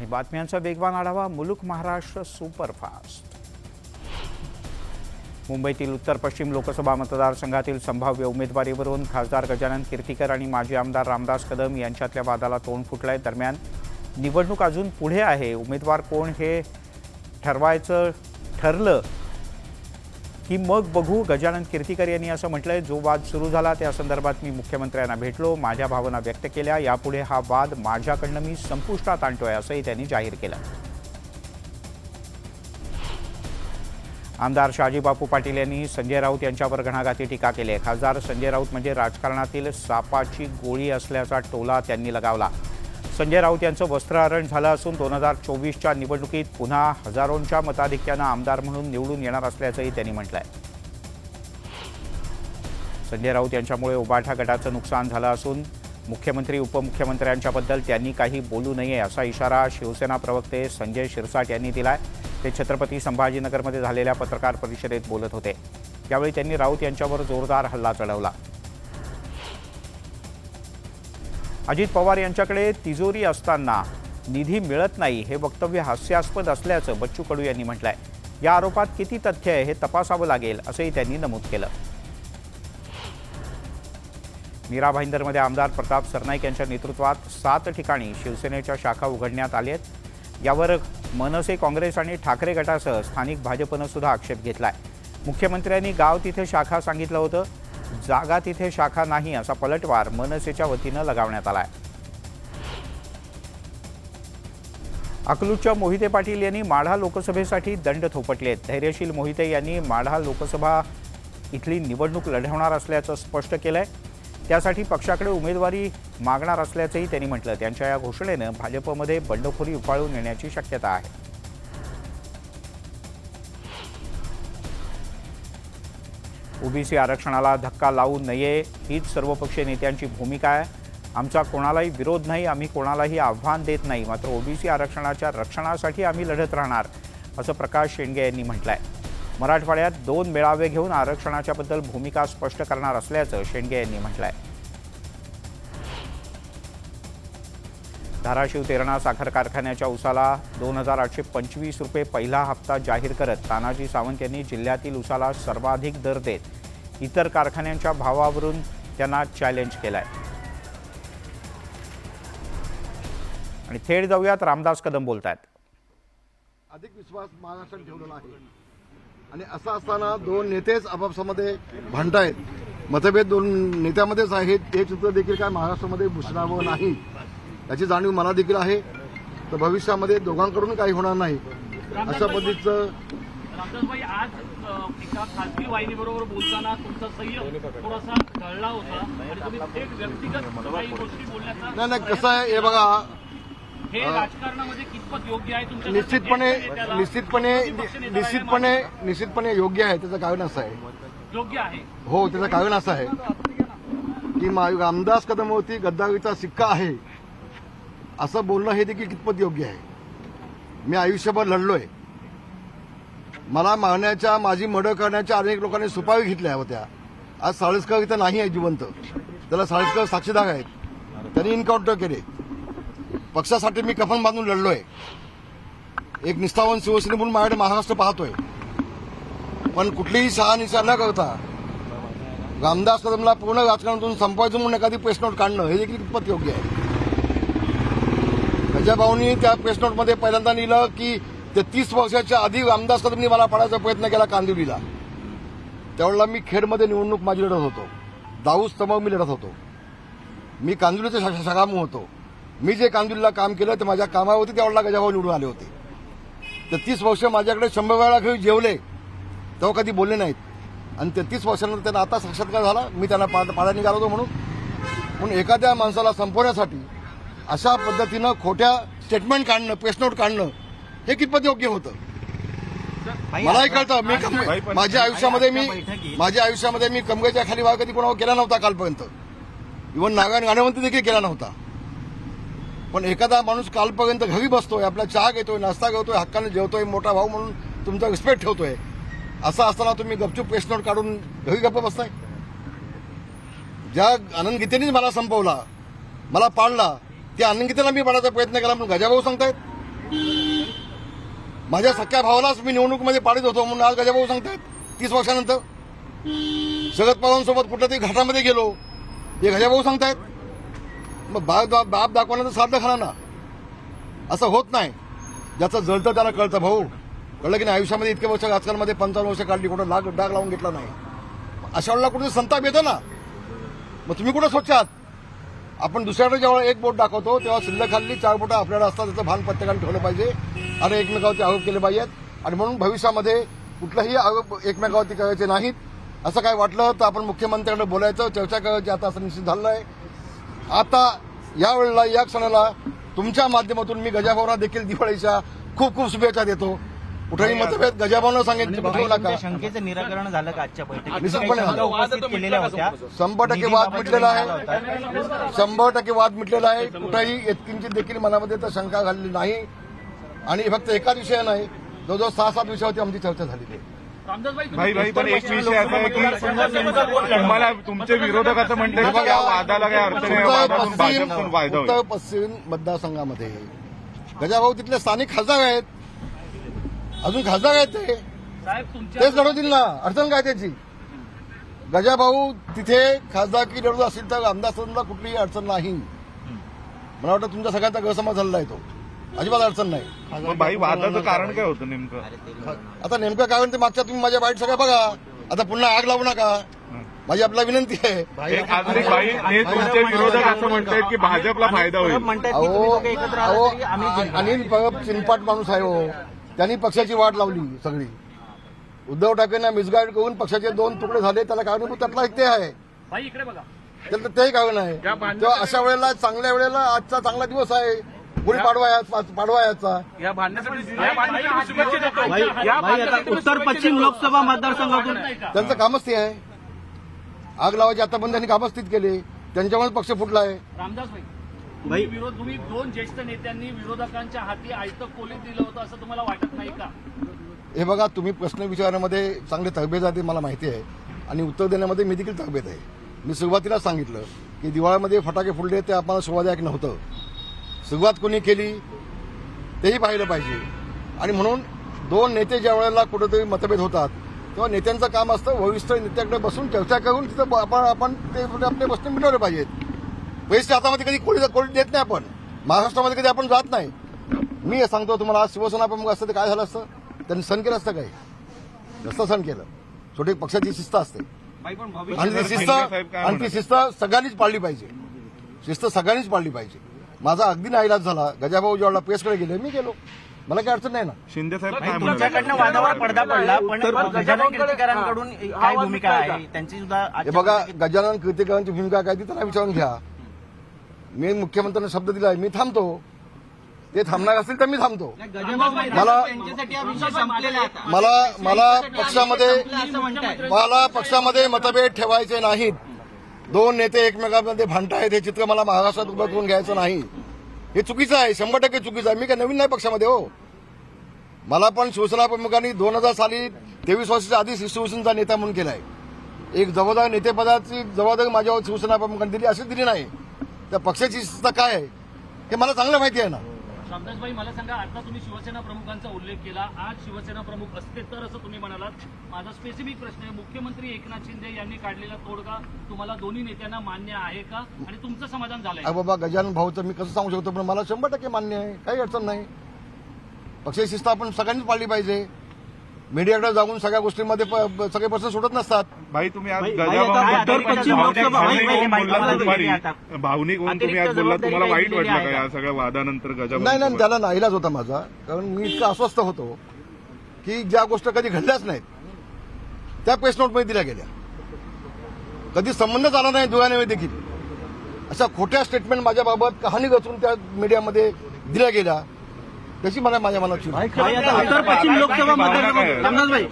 आणि बातम्यांचा वेगवान आढावा मुलुक महाराष्ट्र सुपरफास्ट। मुंबईतील उत्तर पश्चिम लोकसभा मतदारसंघातील संभाव्य उमेदवारीवरून खासदार गजानन कीर्तिकर आणि माजी आमदार रामदास कदम यांच्यातल्या वादाला तोंड फुटलंय। दरम्यान निवडणूक अजून पुढे आहे। उमेदवार कोण हे ठरवायचं ठरलं की मग बघू, गजानन कीर्तिकर यांनी असं म्हटलंय। जो वाद सुरू झाला त्या संदर्भात मी मुख्यमंत्र्यांना भेटलो, माझ्या भावना व्यक्त केल्या। यापुढे हा वाद माझ्याकडनं मी संपुष्टात आणतोय असंही त्यांनी जाहीर केलं। आमदार शहाजीबापू पाटील यांनी संजय राऊत यांच्यावर घणाघाती टीका केली आहे। खासदार संजय राऊत म्हणजे राजकारणातील सापाची गोळी असल्याचा टोला त्यांनी लगावला। संजय राऊत यांचं वस्त्रहरण झालं असून 2024च्या निवडणुकीत पुन्हा हजारोंच्या मताधिक्यानं आमदार म्हणून निवडून येणार असल्याचंही त्यांनी म्हटलंय। संजय राऊत यांच्यामुळे उबाठा गटाचं नुकसान झालं असून मुख्यमंत्री उपमुख्यमंत्र्यांच्याबद्दल त्यांनी काही बोलू नये असा इशारा शिवसेना प्रवक्ते संजय शिरसाट यांनी दिलाय। ते छत्रपती संभाजीनगरमध्ये झालेल्या पत्रकार परिषदेत बोलत होते। यावेळी त्यांनी राऊत यांच्यावर जोरदार हल्ला चढवला। अजित पवार यांच्याकडे तिजोरी असताना निधी मिळत नाही हे वक्तव्य हास्यास्पद असल्याचं बच्चू कडू यांनी म्हटलंय। या आरोपात किती तथ्य आहे हे तपासावं लागेल असंही त्यांनी नमूद केलं। मीरा भाईंदरमध्ये आमदार प्रताप सरनाईक यांच्या नेतृत्वात 7 ठिकाणी शिवसेनेच्या शाखा उघडण्यात आल्या आहेत। यावर मनसे, काँग्रेस आणि ठाकरे गटासह स्थानिक भाजपनं सुद्धा आक्षेप घेतलाय। मुख्यमंत्र्यांनी गाव तिथे शाखा सांगितलं होतं, जागा तिथे शाखा नाही असा पलटवार मनसेच्या वतीनं लगावण्यात आलाय। अकलूजच्या मोहिते पाटील यांनी माढा लोकसभेसाठी दंड थोपटलेत। धैर्यशील मोहिते यांनी माढा लोकसभा इथली निवडणूक लढवणार असल्याचं स्पष्ट केलंय। त्यासाठी पक्षाकडे उमेदवारी मागणार असल्याचंही त्यांनी म्हटलं। त्यांच्या या घोषणेनं भाजपमध्ये बंडखोरी उफाळून येण्याची शक्यता आहे। ओबीसी आरक्षणाला धक्का लावू नये हीच सर्वपक्षीय नेत्यांची भूमिका आहे। आमचा कोणालाही विरोध नाही, आम्ही कोणालाही आव्हान देत नाही, मात्र ओबीसी आरक्षणाच्या रक्षणासाठी आम्ही लढत राहणार असं प्रकाश शेंडगे यांनी म्हटलंय। मराठवाड्यात 2 मेळावे घेऊन आरक्षणाच्याबद्दल भूमिका स्पष्ट करणार असल्याचं शेंडगे यांनी म्हटलंय। धाराशिव तेरणा साखर कारखान्याच्या उसाला 2825 रुपये पहिला हप्ता जाहीर करत तानाजी सावंत यांनी जिल्ह्यातील उसाला सर्वाधिक दर देत इतर कारखान्यांच्या भावावरून त्यांना चॅलेंज केलंय। आणि थेट जाऊयात, रामदास कदम बोलतायत। अधिक विश्वास महाराष्ट्रात ठेवलेला आहे आणि असं असताना 2 नेतेच आपापसामध्ये भांडतायत, मतभेद 2 नेत्यामध्येच आहेत। हे चित्र देखील काय महाराष्ट्रामध्ये भूषणावं नाही याची जाणीव मला देखील आहे। तर भविष्यामध्ये दोघांकडून काही होणार नाही अशा पद्धतीचं। रामदासभाई, आज एका खासगी वाहिनीबरोबर बोलताना तुमचा संयम थोडासा ढळला होता आणि तुम्ही थेट व्यक्तिगत काही गोष्टी बोलण्याचा नाही कसं आहे हे बघा, हे राजकारणामध्ये कितपत योग्य आहे? तुमच्या निश्चितपणे योग्य आहे। त्याचं कारण असं आहे, योग्य आहे हो, त्याचं कारण असं आहे की रामदास कदमवरती गद्दारीचा सिक्का आहे असं बोलणं हे देखील कितपत योग्य आहे। मी आयुष्यभर लढलोय, मला मारण्याच्या, माझी मर्डर करण्याच्या अनेक लोकांनी सुपारी घेतल्या होत्या। आज साळसकर इथं नाही आहे जिवंत, त्याला साळसकर साक्षीदार आहेत, त्यांनी एन्काउंटर केले। पक्षासाठी मी कफन बांधून लढलोय। एक निष्ठावान शिवसेने म्हणून माझ्याकडे महाराष्ट्र पाहतोय, पण कुठलीही शहानिशा न करता रामदास कदमला पूर्ण राजकारणातून संपवायचं म्हणून एखादी प्रेस नोट काढणं हे देखील कितपत योग्य आहे। गजाभाऊंनी त्या प्रेस नोटमध्ये पहिल्यांदा लिहिलं की 33 वर्षाच्या आधी रामदास कदमनी मला पाडायचा प्रयत्न केला कांदिवलीला। त्यावेळेला मी खेडमध्ये निवडणूक माझी लढत होतो, दाऊद स्तंभावर मी लढत होतो, मी कांदिवलीचे शाखामू होतो। मी जे कांदिवलीला काम केलं ते माझ्या कामावरती त्यावेळेला गजाभाऊ निवडून आले होते। 33 वर्ष माझ्याकडे 100 वेळा घेऊन जेवले, तेव्हा कधी बोलले नाहीत। आणि 33 वर्षानंतर त्यांना आता साक्षात्कार झाला, मी त्यांना पाडा निघालो होतो म्हणून एखाद्या माणसाला संपवण्यासाठी अशा पद्धतीनं खोट्या स्टेटमेंट काढणं, प्रेस नोट काढणं हे कितपत योग्य होतं मलाही कळतं। माझ्या आयुष्यामध्ये मी कमगेच्या खाली वाघ कधी कोणावर केला नव्हता कालपर्यंत, इव्हन नागायण गाणेवंती देखील केला नव्हता। पण एखादा माणूस कालपर्यंत घरी बसतोय, आपला चहा घेतोय, नाश्ता घेतोय, हक्काने जेवतोय, मोठा भाऊ म्हणून तुमचा रिस्पेक्ट ठेवतोय, असं असताना तुम्ही गपचूप प्रेस नोट काढून घरी गप्प बसताय। ज्या आनंद गीतेनेच मला संपवला, मला पाडला, त्या आनंद गीतेला मी पाडायचा प्रयत्न केला म्हणून गजाभाऊ सांगतायत माझ्या सख्या भावालाच मी निवडणुकीमध्ये पाडीत होतो म्हणून आज गजाभाऊ सांगतायत 30 वर्षानंतर शरद पवारांसोबत कुठल्या तरी घाटामध्ये गेलो हे गजाभाऊ सांगतायत. मग बाप दाखवण्याचं साध्य खरा ना. असं होत नाही. ज्याचं जळतं त्याला कळतं भाऊ. कळलं की नाही. आयुष्यामध्ये इतके वर्ष आजकालमध्ये 55 वर्ष काढली कुठं डाग लावून घेतला नाही. अशा वेळेला कुठे संताप येतो ना. मग तुम्ही कुठं स्वच्छ आहात. आपण दुसऱ्याकडे जेव्हा एक बोट दाखवतो तेव्हा शिल्लक खाल्ली 4 बोटं आपल्याला असतात त्याचं भान प्रत्येकाने ठेवलं पाहिजे आणि एकमेकावरती आरोप केले पाहिजेत आणि म्हणून भविष्यामध्ये कुठलाही आरोप एकमेकावरती करायचे नाहीत. असं काय वाटलं तर आपण मुख्यमंत्र्यांकडे बोलायचं चर्चा करायची. आता असं निश्चित झालं आहे. आता या वेळेला या क्षणाला तुमच्या माध्यमातून मी गजाभाऊंना देखील दिवाळीच्या खूप खूप शुभेच्छा देतो. कुठेही मतभेद गजाभाऊंना सांगितलं पाठवू नका. शंकेचं निराकरण झालं का आजच्या बैठकीत? निश्चितपणे उपस्थित केलेल्या होत्या 100% वाद मिटलेला आहे. 100% वाद मिटलेला आहे. कुठेही यत्किंचित देखील मनामध्ये तर शंका घालली नाही आणि फक्त एकाच विषय नाही जवळजवळ 6-7 विषयावरती आमची चर्चा झालेली आहे. भाई पण एक विषय असा आहे की तुम्हाला तुमचे विरोधक असं म्हणतात की या वादाला काय अर्थ नाही, वादातून भाजपकडून फायदा होईल. उत्तर पश्चिम मतदारसंघामध्ये गजाभाऊ तिथले स्थानिक खासदार आहेत. अजून खासदार आहेत ते साहेब तुमच्या तेच लढवतील ना. अडचण काय त्याची. गजाभाऊ तिथे खासदारकी लढवत असेल तर आमदार कुठलीही अडचण नाही. मला वाटतं तुमच्या सगळ्यांचा गैरसमज झालेला आहे तो. अजिबात अडचण नाही. मग भाई वादाचं कारण काय होतं नेमकं? आता नेमकं काय म्हणते मागच्या तुम्ही माझ्या बाईट सगळं बघा. आता पुन्हा आग लावू नका. माझी आपल्याला विनंती आहे. एक अजून एक भाई हे तुमचे विरोधक असं म्हणतात की भाजपला फायदा होईल. म्हणतात की तुम्ही दोघं एकत्र आला तरी आम्ही जिंकू. अनिल परब चिनपाट माणूस आहे हो. त्यांनी पक्षाची वाट लावली सगळी. उद्धव ठाकरेंना मिसगाईड करून पक्षाचे 2 तुकडे झाले. त्याला कारणीभूत त्यातला एक ते आहे. भाई इकडे बघा. त्याला तेही कारण आहे. तेव्हा अशा वेळेला चांगल्या वेळेला आजचा चांगला दिवस आहे. गुढीपाडवा याचा उत्तर पश्चिम लोकसभा मतदारसंघातून त्यांचं कामच ते आहे. आग लावायची आता पण त्यांनी कामच तीच केली. त्यांच्यामुळे पक्ष फुटला आहे. रामदास भाई तुम्ही 2 ज्येष्ठ नेत्यांनी विरोधकांच्या हाती आयतं कोलीत दिलं होतं असं तुम्हाला वाटत नाही का? हे बघा तुम्ही प्रश्न विचारण्यामध्ये चांगले तरबेज आहे ते मला माहिती आहे आणि उत्तर देण्यामध्ये मी देखील तरबेज आहे. मी सुरुवातीला सांगितलं की दिवाळीमध्ये फटाके फुटले ते आम्हाला शोभादायक नव्हतं. सुरुवात कोणी केली तेही पाहिलं पाहिजे आणि म्हणून 2 नेते ज्या वेळेला कुठेतरी मतभेद होतात तेव्हा नेत्यांचं काम असतं वरिष्ठ नेत्याकडे बसून चर्चा करून तिथं आपण ते आपले प्रश्न मिटवले पाहिजेत. पैसे हातामध्ये कधी कोणी देत नाही. आपण महाराष्ट्रामध्ये कधी आपण जात नाही. मी हे सांगतो तुम्हाला आज शिवसेना प्रमुख असतं ते काय झालं असतं. त्यांनी सण केलं असतं काय नसतं सण केलं. छोटी पक्षाची शिस्त असते आणि ती शिस्त सगळ्यांनीच पाळली पाहिजे. शिस्त सगळ्यांनीच पाळली पाहिजे. माझा अगदी नाईलाज झाला. गजाभाऊ जेव्हा प्रेसकडे गेले मी गेलो. मला काही अडचण नाही ना. शिंदे साहेब काय म्हणतात? तुमच्याकडनं वादावर पडदा पडला पण गजानन कीर्तिकरांकडून काय भूमिका आहे त्यांची सुद्धा हे बघा गजानन कीर्तिकरांची भूमिका काय ती त्यांना विचारून घ्या. मी मुख्यमंत्र्यांना शब्द दिलाय मी थांबतो. ते थांबणार असतील तर मी थांबतो. मला पक्षामध्ये मतभेद ठेवायचे नाहीत. 2 नेते एकमेकांमध्ये भांडतायत हे चित्र मला महाराष्ट्रात उभं करून घ्यायचं नाही. हे चुकीचं आहे. 100% चुकीचं आहे. मी काय नवीन नाही पक्षामध्ये हो. मला पण शिवसेना प्रमुखांनी 2000 साली 23 वर्षाच्या आधी शिवसेनेचा नेता म्हणून केलाय. एक जबाबदार नेतेपदाची जबाबदारी माझ्यावर शिवसेना प्रमुखांनी दिली अशी दिली नाही. त्या पक्षाची शिस्त काय आहे हे मला चांगलं माहिती आहे ना. रामदास भाई मला सांगा आता तुम्ही शिवसेना प्रमुखांचा उल्लेख केला. आज शिवसेना प्रमुख असते तर असं तुम्ही म्हणालात. माझा स्पेसिफिक प्रश्न आहे मुख्यमंत्री एकनाथ शिंदे यांनी काढलेला तोडगा तुम्हाला दोन्ही नेत्यांना मान्य आहे का आणि तुमचं समाधान झालंय? बाबा गजानन भाऊचं मी कसं सांगू शकतो पण मला 100% मान्य आहे. काही अडचण नाही. पक्षाची शिस्त आपण सगळ्यांनीच पाळली पाहिजे. मीडियाकडे जाऊन सगळ्या गोष्टींमध्ये सगळे प्रश्न सुटत नसतात. भाई तुम्ही आज भावनिक होऊन तुम्ही आज बोललात तुम्हाला वाईट वाटलं का या सगळ्या वादानंतर गजाभाऊ? नाही त्याला नाईलाज होता माझा. कारण मी इतका अस्वस्थ होतो की ज्या गोष्टी कधी घडल्याच नाहीत त्या प्रेस नोटमध्ये दिल्या गेल्या. कधी संबंधच आला नाही दुव्याने देखील. अशा खोट्या स्टेटमेंट माझ्याबाबत कहाणी रचून त्या मीडियामध्ये दिल्या गेल्या त्याची मला माझ्या मनात उत्तर पश्चिम लोकसभा मतदारसंघातून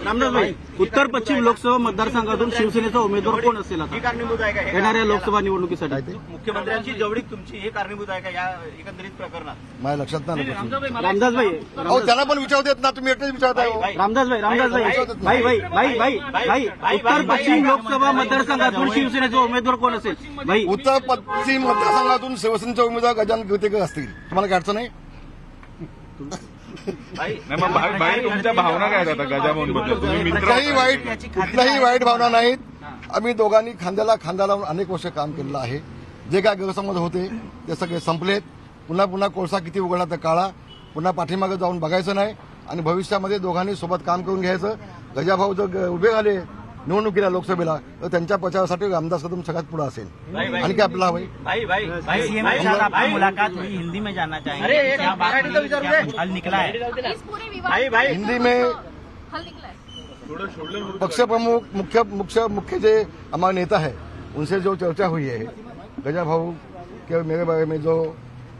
रामदासभाई उत्तर पश्चिम लोकसभा मतदारसंघातून शिवसेनेचा उमेदवार कोण असेल आता कारणीभूत आहे का येणाऱ्या लोकसभा निवडणुकीसाठी? मुख्यमंत्र्यांची जवळीक तुमची हे कारणीभूत आहे का या एकंदरित प्रकरणात? माझ्या लक्षात नाही. रामदासभाई अहो त्याला पण विचारतात ना तुम्ही एकटेच विचारताय. उत्तर पश्चिम लोकसभा मतदारसंघातून शिवसेनेचा उमेदवार कोण असेल? भाई उत्तर पश्चिम मतदारसंघातून शिवसेनेचे उमेदवार गजानन कीर्तिकर असतील. तुम्हाला काय अडचण आहे? भाई नाही मग भाई तुमच्या भावना काय आहेत आता गजाभाऊन बद्दल तुम्ही मित्र कुठल्याही वाईट भावना नाहीत. आम्ही दोघांनी खांद्याला खांदा लावून अनेक वर्ष काम केलेलं आहे. जे काय गैरसमज होते ते सगळे संपलेत. पुन्हा पुन्हा कोळसा किती उघडला तर काळा. पुन्हा पाठीमागे जाऊन बघायचं नाही आणि भविष्यामध्ये दोघांनी सोबत काम करून घ्यायचं. गजाभाऊ जर उभे झाले निवडणुकीला लोकसभेला तर त्यांच्या प्रचारासाठी रामदास कदम सगळ्यात पुढे असेल. आणि काय आपल्याला हवंय? सीएम के साथ आपकी मुलाकात हुई, हिंदी में जानना चाहेंगे क्या बात हुई, क्या कुछ हल निकला है? इस पूरे विवाद हिंदी में हल निकला है. पक्ष प्रमुख मुख्य जो हमारे नेता है उनसे जो चर्चा हुई है गजाभाऊ के मेरे बारे में जो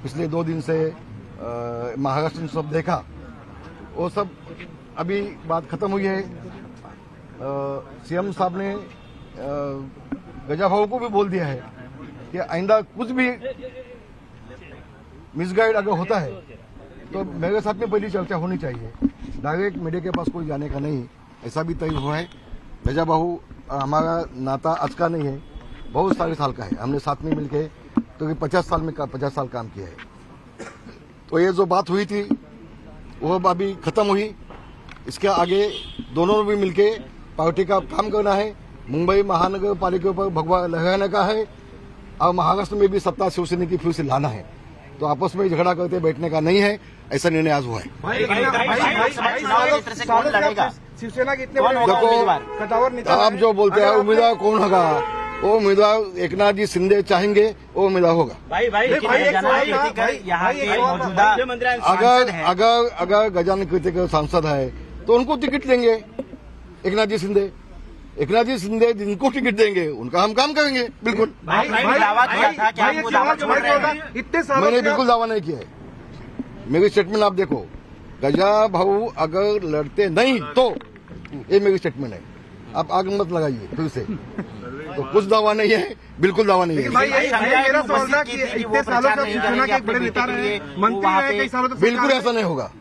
पिछले 2 दिन से महाराष्ट्र में सब देखा वो सब अभी बात खत्म हुई है. सीएम साहब ने गजाभाऊ को भी बोल दिया है कि आइंदा कुछ भी मिसगाइड अगर होता है तो मेरे साथ में पहली चर्चा होनी चाहिए. डायरेक्ट मीडिया के पास कोई जाने का नहीं, ऐसा भी तय हुआ है. गजाभाऊ हमारा नाता आज का नहीं है, बहुत सारे साल का है. हमने साथ में मिलके तो 50 साल काम किया है. तो ये जो बात हुई थी वो अभी खत्म हुई. इसके आगे दोनों ने भी मिलके पार्टी का काम करना है. मुंबई महानगर पालिका पर भगवा लगाने का है और महाराष्ट्र में भी सत्ता शिवसेना की फिर से लाना है. तो आपस में झगड़ा करते बैठने का नहीं है. ऐसा निर्णय आज हुआ है. शिवसेना के इतने देखो आप जो बोलते हैं उम्मीदवार कौन होगा, वो उम्मीदवार एकनाथ जी शिंदे चाहेंगे वो उम्मीदवार होगा. यहाँ के मौजूदा अगर गजानन कीर्तिकर सांसद है तो उनको टिकट देंगे. एकनाथ जी शिंदे जिनको टिकट देंगे उनका हम काम करेंगे. बिल्कुल दावा किया था कि आपको दावा छोड़ रहे हैं. इतने मैंने बिल्कुल दावा नहीं किया है. मेरी स्टेटमेंट आप देखो. गजा भाऊ अगर लड़ते नहीं तो ये मेरी स्टेटमेंट है. आप आग मत लगाइए फिर से. तो कुछ दावा नहीं है, बिल्कुल दावा नहीं है. बिल्कुल ऐसा नहीं होगा,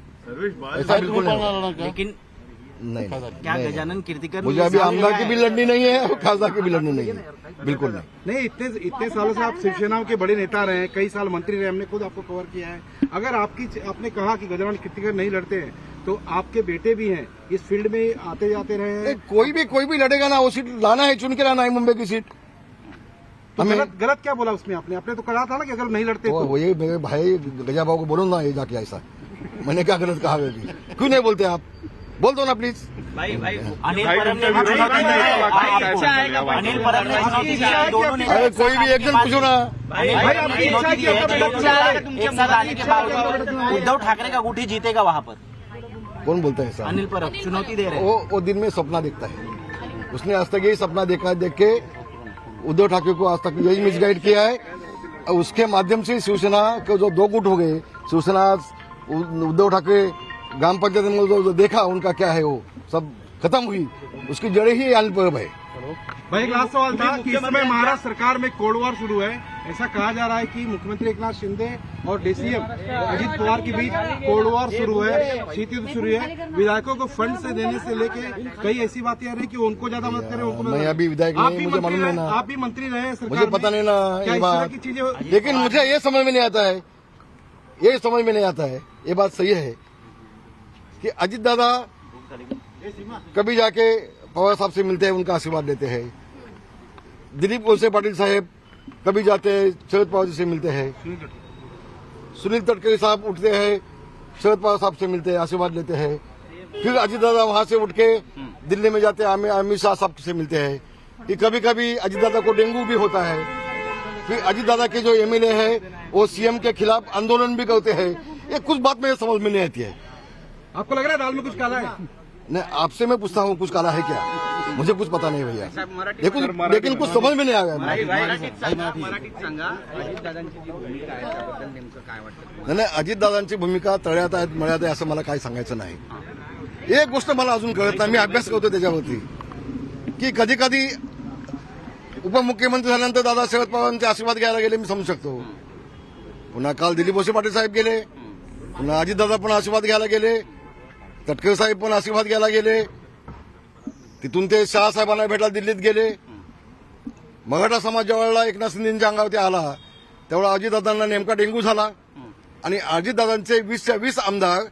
ऐसा बिल्कुल नहीं होगा. लेकिन नहीं क्या गजानन कीर्तिकर मुझे अभी आमदार की भी लड़नी नहीं है और खासदार की भी लड़नी नहीं है. बिल्कुल नहीं. इतने सालों से आप शिवसेना के बड़े नेता रहे हैं, कई साल मंत्री रहे, हमने खुद आपको कवर किया है. अगर आपने कहा कि गजानन कीर्तिकर नहीं लड़ते हैं तो आपके बेटे भी हैं इस फील्ड में आते जाते रहे हैं. कोई भी लड़ेगा ना, वो सीट लाना है, चुन के लाना है मुंबई की सीट. तो गलत क्या बोला उसमें आपने तो कहा था ना कि अगर नहीं लड़ते तो वो ये मेरे भाई गजाभाऊ को बोलो ना ये जाके ऐसा. मैंने क्या गलत कहा? क्यों नहीं बोलते आप? बोल दो ना प्लीज. अनिल परब ने अरे कोई भी एक जन पूछो ना. एक साथ आने के बावजूद उद्धव ठाकरे का गुठी जीतेगा वहाँ पर. कौन बोलता है ऐसा? अनिल परब चुनौती दे रहे हैं. वो दिन में सपना देखता है. उसने आज तक यही सपना देख के उद्धव ठाकरे को आज तक यही मिसगाइड किया है. और उसके माध्यम से शिवसेना के जो 2 गुट हो गए, शिवसेना उद्धव ठाकरे ग्राम पंचायत में जो देखा उनका क्या है वो सब खत्म हुई. उसकी जड़ें ही अनिल परब है. भाई एक लास्ट सवाल था कि इस समय महाराष्ट्र सरकार में कोल्ड वॉर शुरू है. ऐसा कहा जा रहा है कि मुख्यमंत्री एकनाथ शिंदे और डीसीएम अजित पवार के बीच कोल्ड वॉर शुरू है, शीत युद्ध शुरू है. विधायकों को फंड से देने से लेके कई ऐसी बातें आ रही कि उनको ज्यादा मदद करें, उनको मैं अभी विधायक नहीं, मुझे मालूम नहीं ना. आप भी मंत्री रहे हैं सरकार मुझे पता नहीं ना ये बात. लेकिन मुझे ये समझ में नहीं आता है, ये बात सही है कि अजित दादा कभी जाके पवार साहब से मिलते हैं, उनका आशीर्वाद लेते हैं. दिलीप वळसे पाटिल साहब कभी जाते हैं शरद पवार जी से मिलते हैं. सुनील तटकरे साहब उठते हैं शरद पवार साहब से मिलते हैं, आशीर्वाद लेते हैं. फिर अजित दादा वहां से उठ के दिल्ली में जाते हैं, अमित शाह साहब से मिलते हैं. कि कभी कभी अजित दादा को डेंगू भी होता है. फिर अजित दादा के जो एमएलए है वो सीएम के खिलाफ आंदोलन भी करते हैं. ये कुछ बात मेरे समझ में नहीं आती है. आपको लग रहा है दाल में कुछ काला है? नहीं, आपसे मैं पूछता हूँ कुछ काला है क्या? मुझे कुछ पता नहीं भैया. लेकिन कुछ समझ में नहीं आ गया. नाही अजितदादांची भूमिका तळ्यात आहेत मळ्यात आहे असं मला काही सांगायचं नाही. एक गोष्ट मला अजून कळत नाही, मी अभ्यास करतो त्याच्यावरती की कधी कधी उपमुख्यमंत्री झाल्यानंतर दादा शरद पवारांचे आशीर्वाद घ्यायला गेले, मी समजू शकतो. पुन्हा काल दिलीप वळसे पाटील साहेब गेले, पुन्हा अजितदादा पण आशीर्वाद घ्यायला गेले, तटकरे साहेब पण आशीर्वाद घ्यायला गेले. तिथून ते शाह साहेबांना भेटायला दिल्लीत गेले. मराठा समाज ज्यावेळेला एकनाथ शिंदेच्या अंगावरती आला त्यावेळेला अजितदादांना नेमका डेंग्यू झाला आणि अजितदादांचे 20च्या 20 आमदार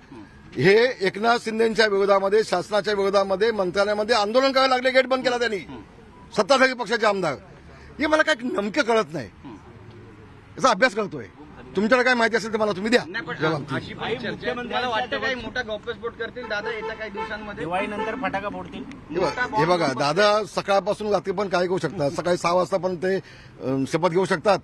हे एकनाथ शिंदेच्या विरोधामध्ये, शासनाच्या विरोधामध्ये, मंत्रालयामध्ये आंदोलन करायला लागले. गेट बंद केला त्यांनी, सत्ताधारी पक्षाचे आमदार. हे मला काय नेमकं कळत नाही. याचा अभ्यास करतोय. तुमच्याकडे काय माहिती असेल तर मला तुम्ही द्या. मुख्यमंत्र्याला वाटतं काही मोठा गौप्यस्फोट करतील दादा येत्या काही दिवसांमध्ये? दिवाळीनंतर फटाका फोडतील. हे बघा, दादा सकाळपासून रात्री पण काय करू शकतात. सकाळी 6 वाजता पण ते शपथ घेऊ शकतात.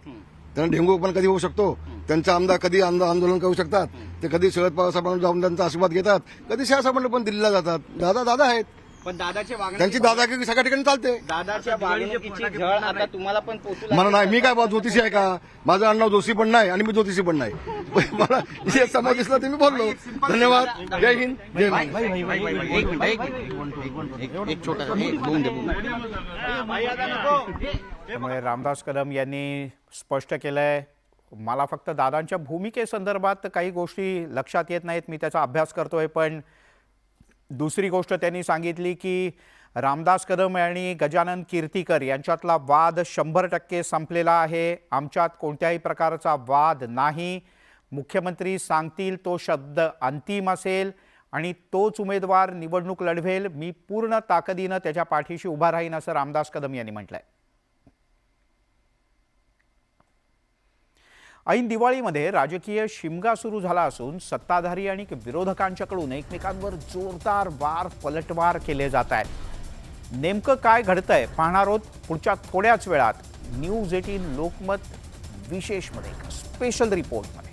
त्यांना डेंगू पण कधी होऊ शकतो. त्यांचा आमदार कधी आंदोलन करू शकतात. ते कधी शरद पवार साहेबांना जाऊन त्यांचा आशीर्वाद घेतात. कधी शहासाहेबांना पण दिल्लीला जातात. दादा आहेत. पण दादाच्या त्यांची दादागिरी सगळ्या ठिकाणी चालते. दादाच्या वागणुकीची झळ आता तुम्हाला पण पोचू मला नाही, मी काय ज्योतिषी आहे का? माझं आडनाव जोशी पण नाही आणि मी ज्योतिषी पण नाही. मला जे समोर दिसलं ते मी बोललो. धन्यवाद. जय हिंद, जय महाराष्ट्र. एक छोटा दोन त्यामुळे रामदास कदम यांनी स्पष्ट केलंय, मला फक्त दादांच्या भूमिकेसंदर्भात काही गोष्टी लक्षात येत नाहीत, मी त्याचा अभ्यास करतोय. पण दुसरी गोष्ट त्यांनी सांगितली की रामदास कदम आणि गजानन कीर्तीकर यांच्यातला वाद 100% संपलेला आहे. आमच्यात कोणत्याही प्रकारचा वाद नाही. मुख्यमंत्री सांगतील तो शब्द अंतिम असेल आणि तोच उमेदवार निवडणूक लढवेल. मी पूर्ण ताकदीनं त्याच्या पाठीशी उभा राहीन असं रामदास कदम यांनी म्हटलंय. ऐन दिवाळीमध्ये राजकीय शिमगा सुरू झाला असून सत्ताधारी आणि विरोधकांच्याकडून एकमेकांवर जोरदार पलटवार केले जात आहेत. नेमकं काय घडतंय पाहणार आहोत पुढच्या थोड्याच वेळात न्यूज 18 लोकमत विशेषमध्ये स्पेशल रिपोर्टमध्ये.